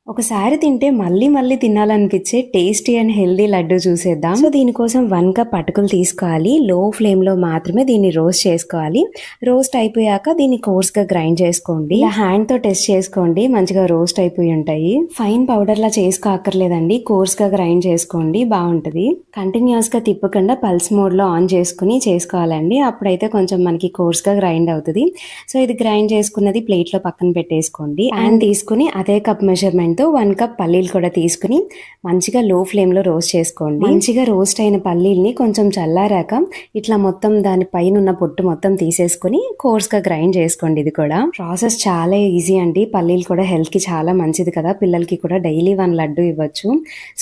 ఒకసారి తింటే మళ్ళీ మళ్ళీ తినాలనిపించే టేస్టీ అండ్ హెల్దీ లడ్డు చూసేద్దాం. సో దీనికోసం 1 కప్ అటుకులు తీసుకోవాలి. లో ఫ్లేమ్‌లో మాత్రమే దీన్ని రోస్ట్ చేసుకోవాలి. రోస్ట్ అయిపోయాక దీన్ని కోర్స్‌గా గ్రైండ్ చేసుకోండి. ఇలా హ్యాండ్‌తో టెస్ట్ చేసుకోండి. మంచిగా రోస్ట్ అయిపోయి ఉంటాయి. ఫైన్ పౌడర్‌లా చేసుకోక్కర్లేదండి. కోర్స్‌గా గ్రైండ్ చేసుకోండి బావుంటది. కంటిన్యూయస్‌గా తిప్పకుండా పల్స్ మోడ్‌లో ఆన్ చేసుకొని చేసుకోవాలండి. అప్పుడైతే కొంచెం మనకి కోర్స్‌గా గ్రైండ్ అవుతది. సో ఇది గ్రైండ్ చేసుకున్నది ప్లేట్‌లో పక్కన పెట్టేసుకోండి. పాన్ తీసుకొని అదే కప్ మెజర్‌మెంట్ 1 కప్ పల్లీలు కూడా తీసుకుని మంచిగా లో ఫ్లేమ్‌లో రోస్ట్ చేసుకోండి. మంచిగా రోస్ట్ అయిన పల్లీల్ని కొంచెం చల్లారాక ఇట్లా మొత్తం దాని పైన ఉన్న పొట్టు మొత్తం తీసేసుకొని కోర్స్‌గా గ్రైండ్ చేసుకోండి. ఇది కూడా ప్రాసెస్ చాలా ఈజీ అండి. పల్లీలు కూడా హెల్త్‌కి చాలా మంచిది కదా. పిల్లలకి కూడా డైలీ 1 లడ్డు ఇవ్వచ్చు.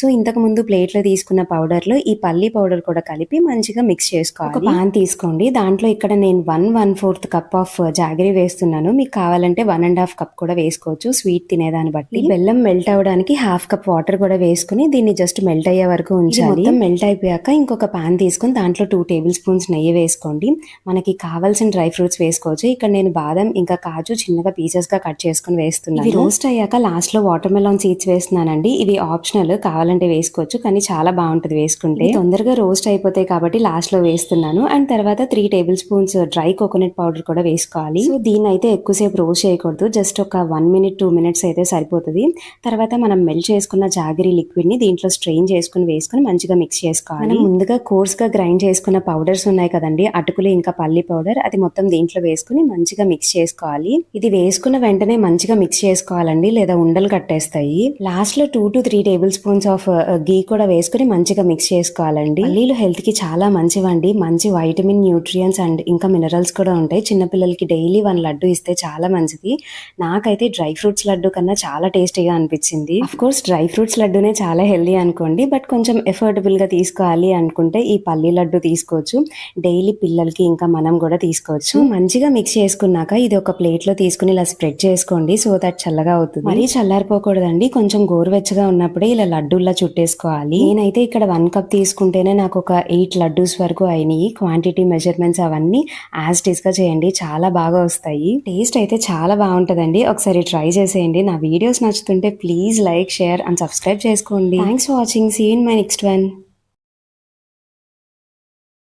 సో ఇంతకు ముందు ప్లేట్‌లో తీసుకున్న పౌడర్‌లో ఈ పల్లీ పౌడర్ కూడా కలిపి మంచిగా మిక్స్ చేసుకోవాలి. ఒక పాన్ తీసుకోండి. దాంట్లో ఇక్కడ నేను 1/4 కప్ ఆఫ్ జాగరీ వేస్తున్నాను. మీకు కావాలంటే 1½ కప్ కూడా వేసుకోవచ్చు. స్వీట్ తినేదాన్ని బట్టి. బెల్లం మెల్ట్ అవ్వడానికి 1/2 కప్ వాటర్ కూడా వేసుకుని దీన్ని జస్ట్ మెల్ట్ అయ్యే వరకు ఉంచాలి. మొత్తం మెల్ట్ అయిపోయాక ఇంకొక పాన్ తీసుకుని దాంట్లో 2 టేబుల్ స్పూన్స్ నెయ్యి వేసుకోండి. మనకి కావాల్సిన డ్రై ఫ్రూట్స్ వేసుకోవచ్చు. ఇక్కడ నేను బాదం ఇంకా కాజు చిన్నగా పీసెస్ గా కట్ చేసుకుని వేస్తున్నాను. ఇవి రోస్ట్ అయ్యాక లాస్ట్ లో వాటర్ మెలాన్ సీడ్స్ వేస్తున్నానండి. ఇవి ఆప్షనల్, కావాలంటే వేసుకోవచ్చు కానీ చాలా బాగుంటది వేసుకుంటే. తొందరగా రోస్ట్ అయిపోతాయి కాబట్టి లాస్ట్ లో వేస్తున్నాను. అండ్ తర్వాత 3 table spoons dry coconut powder కూడా వేసుకోవాలి. సో దీన్ని అయితే ఎక్కువసేపు రోస్ట్ చేయకూడదు. జస్ట్ ఒక 1 మినిట్ 2 మినిట్స్ అయితే సరిపోతుంది. తర్వాత మనం మెల్ట్ చేసుకున్న జాగరీ లిక్విడ్ ని దీంట్లో స్ట్రెయిన్ చేసుకుని వేసుకుని మంచిగా మిక్స్ చేసుకోవాలి. మనం ముందుగా కోర్స్ గా గ్రైండ్ చేసుకున్న పౌడర్స్ ఉన్నాయి కదండి, అటుకులు ఇంకా పల్లి పౌడర్, అది మొత్తం దీంట్లో వేసుకుని మంచిగా మిక్స్ చేసుకోవాలి. ఇది వేసుకున్న వెంటనే మంచిగా మిక్స్ చేసుకోవాలండి, లేదా ఉండలు కట్టేస్తాయి. లాస్ట్ లో 2 to 3 టేబుల్ స్పూన్స్ ఆఫ్ గీ కూడా వేసుకుని మంచిగా మిక్స్ చేసుకోవాలండి. పల్లీలు హెల్త్ కి చాలా మంచివండి. మంచి వైటమిన్, న్యూట్రియన్స్ అండ్ ఇంకా మినరల్స్ కూడా ఉంటాయి. చిన్నపిల్లలకి డైలీ 1 లడ్డు ఇస్తే చాలా మంచిది. నాకైతే డ్రై ఫ్రూట్స్ లడ్డు కన్నా చాలా టేస్టీగా అనిపించింది. అఫ్ కోర్స్ డ్రై ఫ్రూట్స్ లడ్డూనే చాలా హెల్దీ అనుకోండి, బట్ కొంచెం ఎఫోర్డబుల్ గా తీసుకోవాలి అనుకుంటే ఈ పల్లీ లడ్డు తీసుకోవచ్చు. డైలీ పిల్లలకి ఇంకా మనం కూడా తీసుకోవచ్చు. మంచిగా మిక్స్ చేసుకున్నాక ఇది ఒక ప్లేట్ లో తీసుకుని ఇలా స్ప్రెడ్ చేసుకోండి, సో దట్ చల్లగా అవుతుంది. మరీ చల్లారిపోకూడదండి, కొంచెం గోరువెచ్చగా ఉన్నప్పుడే ఇలా లడ్డూల్లా చుట్టేసుకోవాలి. నేనైతే ఇక్కడ 1 కప్ తీసుకుంటేనే నాకు ఒక 8 లడ్డూస్ వరకు అయినాయి. క్వాంటిటీ మెజర్మెంట్స్ అవన్నీ యాజ్ ఇట్ ఈస్ గా చేయండి, చాలా బాగా వస్తాయి. టేస్ట్ అయితే చాలా బాగుంటదండి. ఒకసారి ట్రై చేసేయండి. నా వీడియోస్ నచ్చుతుంటే please like, share and subscribe చేసుకోండి. Thanks for watching. See you in my next one.